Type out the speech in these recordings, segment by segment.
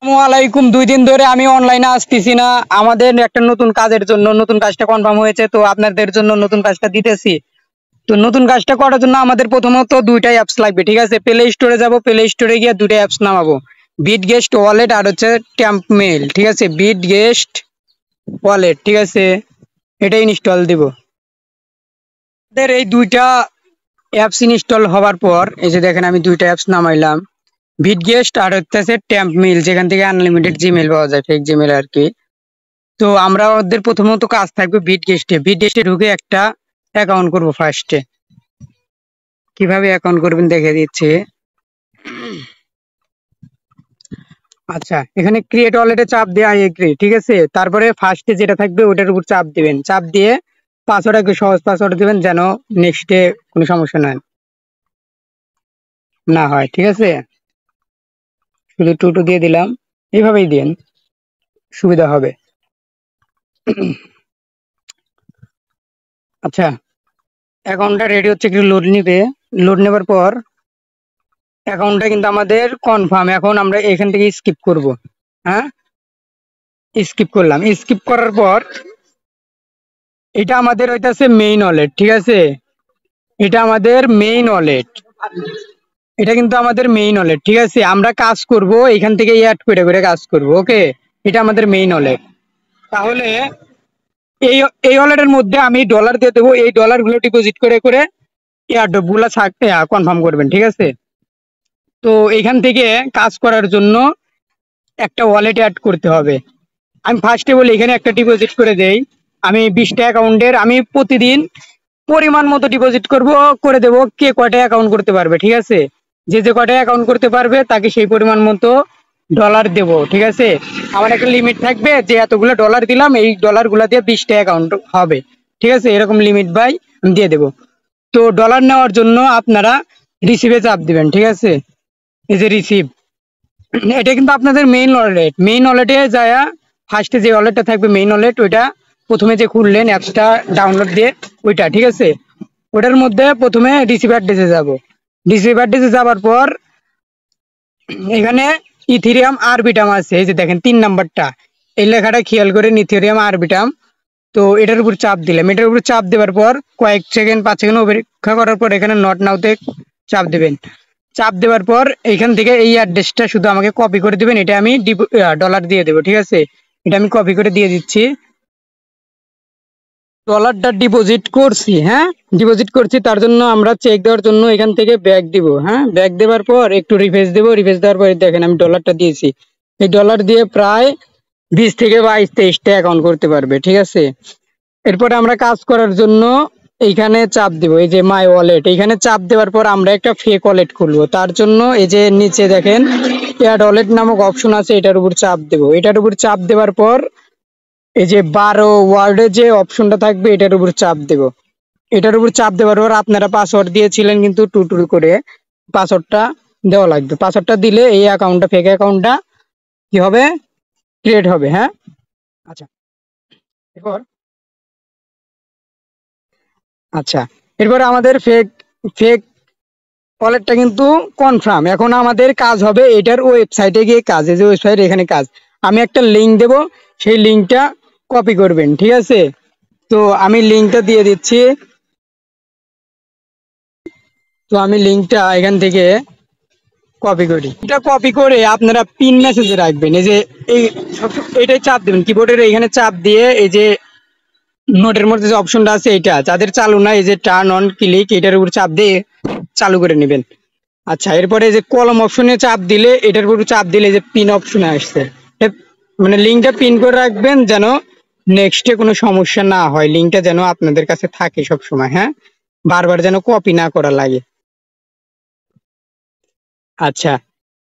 আসসালামাইকুম। 2 দিন ধরে আমি অনলাইনে আসতেছি না। আমাদের একটা নতুন কাজের জন্য নতুন কাজটা কনফার্ম হয়েছে, তো আপনাদের জন্য নতুন কাজটা দিতেছি। তো নতুন কাজটা করার জন্য আমাদের প্রথমত দুইটাই অ্যাপস লাগবে, ঠিক আছে? প্লে স্টোরে যাব, প্লে স্টোরে গিয়ে দুইটা অ্যাপস নামাবো, বিট গেস্ট ওয়ালেট আর হচ্ছে ট্যাম্প মেল, ঠিক আছে? বিট গেস্ট ওয়ালেট, ঠিক আছে, এটা ইনস্টল দিব। আমাদের এই দুইটা অ্যাপস ইনস্টল হওয়ার পর এই যে দেখেন আমি দুইটা অ্যাপস নামাইলাম, বিটগেস্ট আর হচ্ছে ট্যাম্প মিল, যেখান থেকে আনলিমিটেড জিমেল পাওয়া যায়, ফেক জিমেল আর কি। তো আমরা ওদের প্রথমত কাজ থাকবে বিটগেস্টে ঢুকে একটা অ্যাকাউন্ট করব ফার্স্টে। কিভাবে অ্যাকাউন্ট করবেন দেখে দিচ্ছি। আচ্ছা, এখানে ক্রিয়েট ওয়ালেটে চাপ দিয়ে আই এগ্রি, ঠিক আছে? তারপরে ফার্স্টে যেটা থাকবে ওটার উপর চাপ দিবেন, চাপ দিয়ে পাসওয়ার্ড একটু সহজ পাসওয়ার্ড দিবেন, যেন নেক্সটে কোনো সমস্যা না হয়, ঠিক আছে? শুধু টু দিয়ে দিলাম, এইভাবেই দিন, সুবিধা হবে। আচ্ছা, অ্যাকাউন্টটা রেডি হচ্ছে, একটু লোড নিবে। লোড নেবার পর অ্যাকাউন্টটা কিন্তু আমাদের কনফার্ম। এখন আমরা এখান থেকে স্কিপ করব। হ্যাঁ, স্কিপ করলাম। স্কিপ করার পর এটা আমাদের হইতাছে মেইন ওয়ালেট, ঠিক আছে? এটা আমাদের মেইন ওয়ালেট, এটা কিন্তু আমাদের মেইন ওয়ালেট, ঠিক আছে? আমরা কাজ করব এখান থেকে অ্যাড করে করে কাজ করব, ওকে? এটা আমাদের মেইন ওয়ালেট। তাহলে এই এই ওয়ালেটের মধ্যে আমি ডলার দিয়ে দেবো, এই ডলার গুলো ডিপোজিট করে করে এয়ারড্রপ গুলা কনফার্ম করবেন, ঠিক আছে? তো এখান থেকে কাজ করার জন্য একটা ওয়ালেট অ্যাড করতে হবে। আমি ফার্স্টে বলি এখানে একটা ডিপোজিট করে দেই। আমি 20টা অ্যাকাউন্টের আমি প্রতিদিন পরিমাণ মতো ডিপোজিট করে দেবো। কে কয়টা অ্যাকাউন্ট করতে পারবে, ঠিক আছে? যে যে কয়টা অ্যাকাউন্ট করতে পারবে তাকে সেই পরিমাণ মতো ডলার দেব, ঠিক আছে? আমার একটা লিমিট থাকবে যে এতগুলো ডলার দিলাম, এই ডলার গুলা দিয়ে 20টা অ্যাকাউন্ট হবে, ঠিক আছে? এরকম লিমিট বাই আমি দিয়ে দেবো। তো ডলার নেওয়ার জন্য আপনারা রিসিভে চাপ দিবেন, ঠিক আছে? এই যে রিসিভ, এটা কিন্তু আপনাদের মেইন ওয়ালেটে যায়। ফার্স্টে যে ওয়ালেটটা থাকবে মেইন ওয়ালেট, ওইটা প্রথমে যে খুললেন অ্যাপসটা ডাউনলোড দিয়ে, ওইটা, ঠিক আছে? ওটার মধ্যে প্রথমে রিসিভ অ্যাড্রেসে যাব। রিসিভ অ্যাড্রেসে যাওয়ার পর এখানে ইথেরিয়াম আরবিটাম আছে, এই যে দেখেন 3 নাম্বারটা, এই লেখাটা খেয়াল করে, ইথেরিয়াম আরবিটাম। তো এটার উপর চাপ দিলাম। এটার উপর চাপ দেওয়ার পর কয়েক সেকেন্ড 5 সেকেন্ড অপেক্ষা করার পর এখানে নট নাওতে চাপ দেবেন। চাপ দেওয়ার পর এইখান থেকে এই অ্যাড্রেসটা শুধু আমাকে কপি করে দিবেন, এটা আমি ডলার দিয়ে দেবো, ঠিক আছে? এটা আমি কপি করে দিয়ে দিচ্ছি। ডলারটা ডিপোজিট করছি, হ্যাঁ, ডিপোজিট করছি। তার জন্য আমরা চেক দেওয়ার জন্য এখান থেকে ব্যাক দিব। হ্যাঁ, ব্যাক দেওয়ার পর একটু রিফ্রেশ দেবো। রিফ্রেশ দেওয়ার পরে দেখেন আমি ডলারটা দিয়েছি। এই ডলার দিয়ে প্রায় 20 থেকে 22-23টা অ্যাকাউন্ট করতে পারবে, ঠিক আছে? এরপরে আমরা কাজ করার জন্য এইখানে চাপ দিব, এই যে মাই ওয়ালেট, এইখানে চাপ দেওয়ার পর আমরা একটা ফেক ওয়ালেট খুলবো। তার জন্য এই যে নিচে দেখেন অ্যাড ওয়ালেট নামক অপশন আছে, এটার উপর চাপ দেবো। এটার উপর চাপ দেওয়ার পর এই যে 12 ওয়ার্ডের যে অপশনটা থাকবে এটার উপর চাপ দেব। এটার উপর চাপ দেওয়ার পর আপনারা পাসওয়ার্ড দিয়েছিলেন কিন্তু টু করে, পাসওয়ার্ডটা দেওয়া লাগবে। পাসওয়ার্ডটা দিলে এই অ্যাকাউন্টটা, ফেক অ্যাকাউন্টটা কি হবে, ক্রিয়েট হবে। হ্যাঁ, আচ্ছা, এরপর আচ্ছা এরপর আমাদের ফেক ফেক ওয়ালেটটা কিন্তু কনফার্ম। এখন আমাদের কাজ হবে এটার ওয়েবসাইটে গিয়ে কাজ, এই যে ওয়েবসাইট, এখানে কাজ। আমি একটা লিঙ্ক দেব, সেই লিঙ্কটা কপি করবেন, ঠিক আছে? তো আমি লিঙ্কটা দিয়ে দিচ্ছি। তো আমি লিঙ্কটা এখান থেকে কপি করি। এটা কপি করে আপনারা পিন মেসেজে রাখবেন। এই যে এই এইটাই চাপ দেবেন, কিবোর্ডের এখানে চাপ দিয়ে এই যে নোটের মধ্যে যে অপশনটা আছে এটা, যাদের চালু না, এই যে টার্ন অন ক্লিক, এটার উপর চাপ দিয়ে চালু করে নেবেন। আচ্ছা, এরপরে যে কলম অপশনে চাপ দিলে, এটার উপর চাপ দিলে যে পিন অপশনে আসছে, মানে লিঙ্কটা পিন করে রাখবেন যেন নেক্সটে কোনো সমস্যা না হয়। লিঙ্কটা যেন আপনাদের কাছে থাকে সব সময়, হ্যাঁ, বারবার যেন কপি না করা লাগে। আচ্ছা,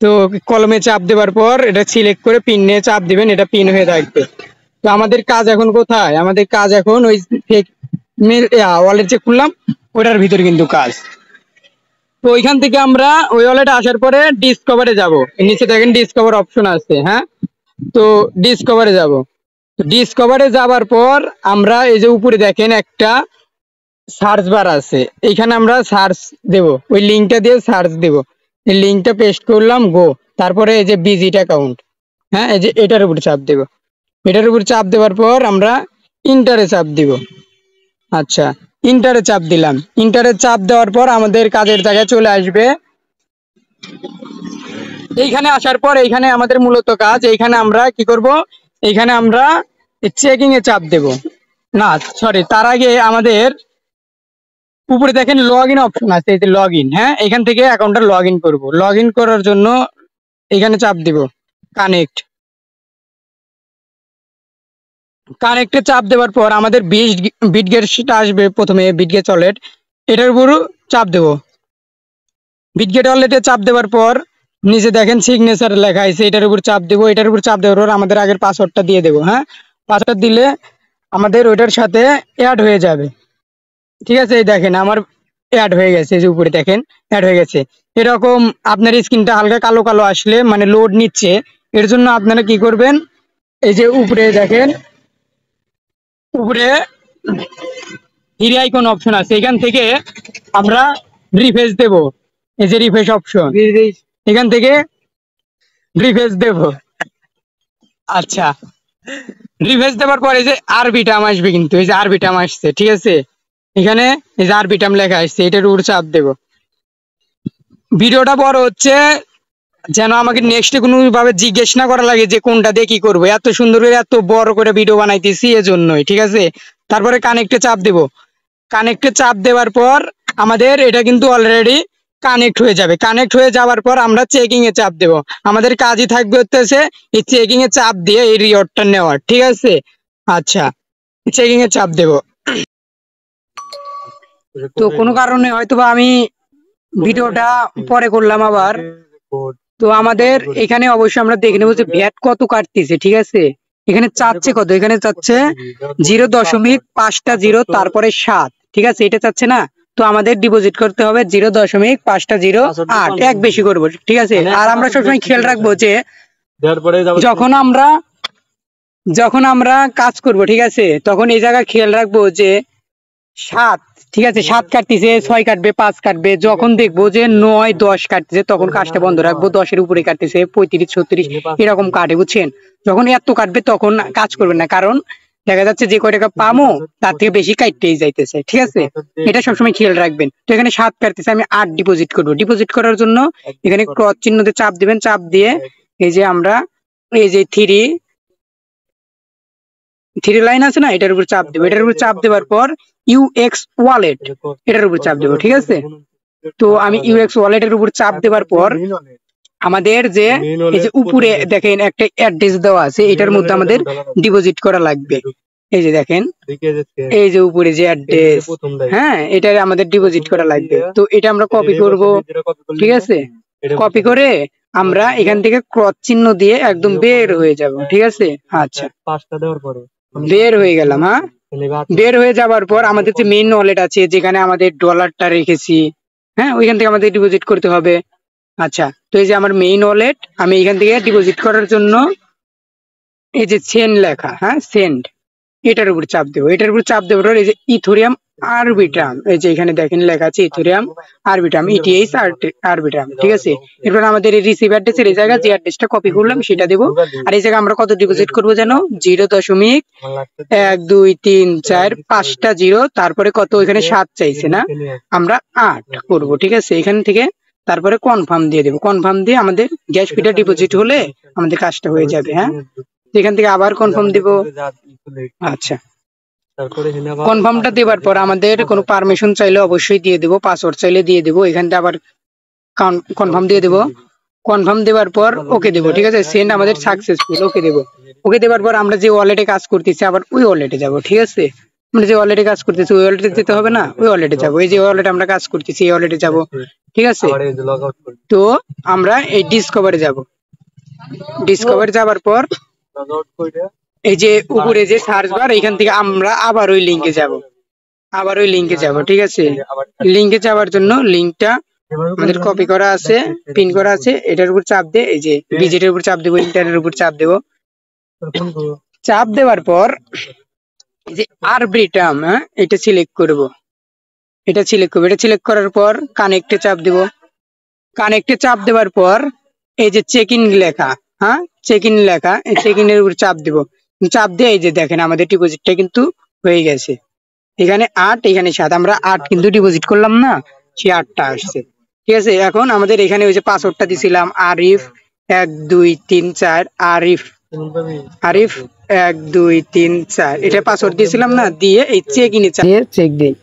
তো কলমে চাপ দেওয়ার পর এটা সিলেক্ট করে পিন নিয়ে চাপ দিবেন, এটা পিন হয়ে থাকবে। তো আমাদের কাজ এখন কোথায়? আমাদের কাজ এখন ওই ফেক ওয়ালেট যে খুললাম ওটার ভিতরে কিন্তু কাজ। তো ওইখান থেকে আমরা ওই ওয়ালেটে আসার পরে ডিসকভারে যাব। নিচে দেখেন ডিসকভার অপশন আছে, হ্যাঁ, তো ডিসকভারে যাব। ডিসকভারে যাবার পর আমরা এই যে উপরে দেখেন একটা সার্চ বার আছে, এইখানে আমরা সার্চ দেব, ওই লিঙ্কটা দিয়ে সার্চ দেব। এই লিঙ্কটা পেস্ট করলাম, গো। তারপরে এই যে ভিজিট অ্যাকাউন্ট, হ্যাঁ, এই যে এটার উপর চাপ দেব। এটার উপর চাপ দেওয়ার পর আমরা ইন্টারে চাপ দিব। আচ্ছা, ইন্টারে চাপ দিলাম। ইন্টারে চাপ দেওয়ার পর আমাদের কাজের জায়গায় চলে আসবে। এইখানে আসার পর এইখানে আমাদের মূলত কাজ, এইখানে আমরা কি করব, এইখানে আমরা চেকিং এ চাপ দেব। না সরি, তার আগে আমাদের উপরে দেখেন লগ ইন অপশন আছে, এই যে লগ ইন। হ্যাঁ, এখান থেকে অ্যাকাউন্টটা লগ ইন করবো। লগ ইন করার জন্য এখানে চাপ দিব কানেক্ট। কানেক্টে চাপ দেওয়ার পর আমাদের বিটগেটটা আসবে। প্রথমে বিটগেট ওয়ালেট, এটার উপর চাপ দেব। বিটগেট ওয়ালেটে চাপ দেওয়ার পর নিচে দেখেন সিগনেচার লেখা আছে, এটার উপর চাপ দেবো। এটার উপর চাপ দেওয়ার পর আমাদের আগের পাসওয়ার্ডটা দিয়ে দেবো। হ্যাঁ, পাসওয়ার্ড দিলে আমাদের ওইটার সাথে অ্যাড হয়ে যাবে। ঠিক আছে, এই দেখেন আমার অ্যাড হয়ে গেছে, এই যে উপরে দেখেন অ্যাড হয়ে গেছে। এরকম আপনার স্ক্রিনটা হালকা কালো কালো আসলে মানে লোড নিচ্ছে, এর জন্য আপনারা কি করবেন, এই যে উপরে দেখেন, উপরে থ্রি আইকন অপশন আছে, এখান থেকে আমরা রিফ্রেশ দেব। এই যে রিফ্রেশ অপশন, এখান থেকে রিফ্রেশ দেব। আচ্ছা, রিফ্রেশ দেওয়ার পরে যে আরবি টার্ম আসবে, কিন্তু এই যে আরবি টার্ম আসছে, ঠিক আছে, এখানে এই যে আরবি টার্ম লেখা আসছে, এটার উপর চাপ দেব। ভিডিওটা বড় হচ্ছে যেন আমাকে নেক্সটে কোনো ভাবে জিজ্ঞেস না করা লাগে যে কোনটা দিয়ে কি করবো, এত সুন্দর করে এত বড় করে ভিডিও বানাইতেছি এজন্যই, ঠিক আছে। তারপরে কানেক্টে চাপ দেব। কানেক্টে চাপ দেওয়ার পর আমাদের এটা কিন্তু অলরেডি কানেক্ট হয়ে যাবে। কানেক্ট হয়ে যাওয়ার পর আমরা চেকিং এ চাপ দেব। আমাদের কাজই থাকবে হচ্ছে এই চেকিং এ চাপ দিয়ে এই রিওয়ার্ডটা নেওয়ার, ঠিক আছে। আচ্ছা, চেকিং এ চাপ দেব। তো কোনো কারণে হয়তোবা আমি ভিডিওটা পরে করলাম আবার। তো আমাদের এখানে অবশ্যই আমরা দেখে নেবো যে ভ্যাট কত কাটতেছে, ঠিক আছে। এখানে চাচ্ছে কত, এখানে চাচ্ছে 0.5টা 0 তারপরে 7, ঠিক আছে, এটা চাচ্ছে না। তো আমাদের ডিপোজিট করতে হবে 0.5টা 0 8, এক বেশি করবো, ঠিক আছে। আর আমরা সবসময় খেয়াল রাখবো যে যখন আমরা কাজ করব, ঠিক আছে, তখন এই জায়গায় খেয়াল রাখবো যে 7, ঠিক আছে, 7 কাটতেছে, 6 কাটবে, 5 কাটবে। যখন দেখবো যে 9 10 কাটতেছে তখন কাজটা বন্ধ রাখবো। 10-এর উপরে কাটতেছে 35 36 এরকম কাটে, বুঝছেন। যখন এত কাটবে তখন কাজ করবেন না, কারণ দেখা যাচ্ছে যে কয় টাকা পামো তার থেকে বেশি কাটতেই যাইতেছে, ঠিক আছে। এটা সবসময় খেয়াল রাখবেন। তো এখানে 7 কাটতেছে, আমি 8 ডিপোজিট করবো। ডিপোজিট করার জন্য এখানে ক্রস চিহ্নতে চাপ দিবেন। চাপ দিয়ে এই যে আমরা এই যে থ্রি লাইন আছে না, এটার উপর চাপ দেবো। এটার উপর চাপ দেওয়ার পর ইউএক্স ওয়ালেট, এটার উপর চাপ দেবো, ঠিক আছে। তো আমি ইউএক্স ওয়ালেটের উপর চাপ দেওয়ার পর আমাদের যে এই যে উপরে দেখেন একটা অ্যাড্রেস দেওয়া আছে, এটার মধ্যে আমাদের ডিপোজিট করা লাগবে। এই যে দেখেন, এই যে উপরে যে অ্যাড্রেস, হ্যাঁ, এটা আমাদের ডিপোজিট করা লাগবে। তো এটা আমরা কপি করব, ঠিক আছে। কপি করে আমরা এখান থেকে ক্রস চিহ্ন দিয়ে একদম বের হয়ে যাব, ঠিক আছে। আচ্ছা, বের হয়ে গেলাম। হ্যাঁ, বের হয়ে যাওয়ার পর আমাদের যে মেইন ওয়ালেট আছে, যেখানে আমাদের ডলারটা রেখেছি, হ্যাঁ, ওইখান থেকে আমাদের ডিপোজিট করতে হবে। আচ্ছা, তো এই যে আমার মেইন ওয়ালেট, আমি এখান থেকে ডিপোজিট করার জন্য এই যে সেন্ড লেখা, হ্যাঁ, সেন্ড, এটার উপর চাপ দেবো। এটার উপর চাপ দেওয়ার এই যে ইথোরিয়াম আরবিট্রাম, এই যে এখানে দেখেন লেখা আছে ইথোরিয়াম আরবিট্রাম, ইটিএইচ আরবিট্রাম, ঠিক আছে। এরপর আমাদের এই রিসিভ অ্যাড্রেসের এই জায়গা যে অ্যাড্রেসটা কপি করলাম সেটা দেবো। আর এই জায়গায় আমরা কত ডিপোজিট করবো জানো, 0.1 2 3 4 5টা 0, তারপরে কত, এখানে 7 চাইছে না, আমরা 8 করব, ঠিক আছে। এখান থেকে তারপরে কনফার্ম দিয়ে দেবো। কনফার্ম দিয়ে আমাদের গ্যাস ফিটা ডিপোজিট হলে আমাদের কাজটা হয়ে যাবে। হ্যাঁ, এখান থেকে আবার কনফার্ম দিব। আচ্ছা, কনফার্মটা দেওয়ার পর আমাদের কোনো পারমিশন চাইলে অবশ্যই দিয়ে দেবো, পাসওয়ার্ড চাইলে দিয়ে দেবো। এখান থেকে আবার কনফার্ম দিয়ে দেবো। কনফার্ম দেওয়ার পর ওকে দেবো, ঠিক আছে। সেন্ড আমাদের সাকসেসফুল, ওকে দেবো। ওকে দেওয়ার পর আমরা যে ওয়ালেটে কাজ করতেছি আবার ওই ওয়ালেটে যাব, ঠিক আছে। আমরা যে ওয়ালেটে কাজ করতেছি ওই ওয়ালেটে যেতে হবে না, ওই ওয়ালেটে যাবো। এই যে ওয়ালেটে আমরা কাজ করতেছি এই ওয়ালেটে যাব, ঠিক আছে। তো আমরা এই ডিসকভারে যাব। ডিসকভার যাওয়ার পর এই যে উপরে যে সার্চ বার, এখান থেকে আমরা আবার ওই লিঙ্কে যাব, ঠিক আছে। লিঙ্কে যাওয়ার জন্য লিঙ্কটা আমাদের কপি করা আছে, পিন করা আছে, এটার উপর চাপ দিয়ে এই যে ভিজিটের উপর চাপ দেবো, ইন্টারনেটের উপর চাপ দেবো। চাপ দেওয়ার পর এই যে আরবিট্রাম, হ্যাঁ, এটা সিলেক্ট করব। এটা সিলেক্ট করার পর কানেক্টে চাপ দেব। কানেক্টে চাপ দেওয়ার পর এই যে চেক ইন লেখা, হ্যাঁ, চেক ইন লেখা, এই চেক ইনের উপর চাপ দিব। চাপ দিয়ে এই যে দেখেন আমাদের ডিপোজিটটা কিন্তু হয়ে গেছে। এখানে 8, এখানে 7, আমরা 8 কিন্তু ডিপোজিট করলাম না, সেই 8টা আসছে। ঠিক আছে, এখন আমাদের এখানে ওই যে পাসওয়ার্ডটা দিছিলাম আরিফ 1 2 3 4, আরিফ আরিফ 1 2 3 4, এটা পাসওয়ার্ড দিয়েছিলাম না, দিয়ে এই চেক ইনে দিয়ে চেক দিই।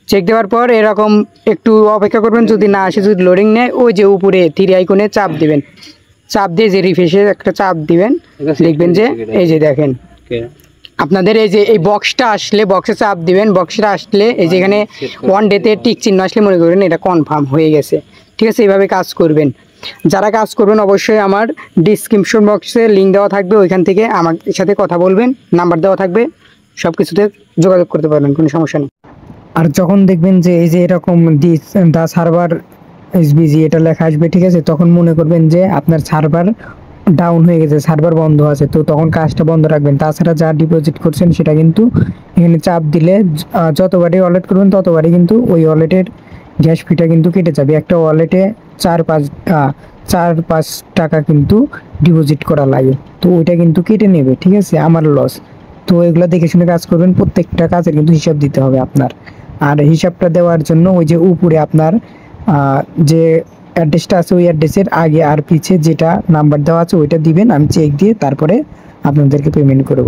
চেক দেওয়ার পর এরকম একটু অপেক্ষা করবেন, যদি না আসে, যদি লোডিং নেয়, ওই যে উপরে 3 আইকনে চাপ দিবেন, চাপ দিয়ে যে রিফ্রেশে একটা চাপ দিবেন, দেখবেন যে এই যে দেখেন আপনাদের এই যে এই বক্সটা আসলে বক্সে চাপ দিবেন, বক্সটা আসলে এই যে এখানে 1 ডেতে টিক চিহ্ন আসলে মনে করবেন এটা কনফার্ম হয়ে গেছে। ঠিক আছে, এইভাবে কাজ করবেন। যারা কাজ করবেন অবশ্যই আমার ডিসক্রিপশন বক্সে লিঙ্ক দেওয়া থাকবে, ওইখান থেকে আমার সাথে কথা বলবেন, নাম্বার দেওয়া থাকবে, সব কিছুতে যোগাযোগ করতে পারবেন, কোনো সমস্যা নেই। আর যখন দেখবেন যে এই যে এরকম দা সার্ভার এসবিজি এটা লেখা আসবে, ঠিক আছে, তখন মনে করবেন যে আপনার সার্ভার ডাউন হয়ে গেছে, সার্ভার বন্ধ আছে, তো তখন কাজটা বন্ধ রাখবেন। তাছাড়া যা ডিপোজিট করছেন সেটা কিন্তু এখানে চাপ দিলে যতবারই ওয়ালেট করবেন ততবারই কিন্তু ওই ওয়ালেটের গ্যাস ফিটা কিন্তু কেটে যাবে। একটা ওয়ালেটে 4-5 টাকা কিন্তু ডিপোজিট করা লাগে, তো ওইটা কিন্তু কেটে নেবে। ঠিক আছে, আমার লস। তো এগুলো দেখে শুনে কাজ করবেন, প্রত্যেকটা কাজের কিন্তু হিসাব দিতে হবে আপনার। আর হিসাবটা দেওয়ার জন্য ওই যে উপরে আপনার যে অ্যাড্রেসটা আছে ওই অ্যাড্রেসের আগে আর পিছে যেটা নাম্বার দেওয়া আছে ওইটা দিবেন, আমি চেক দিয়ে তারপরে আপনাদেরকে পেমেন্ট করব।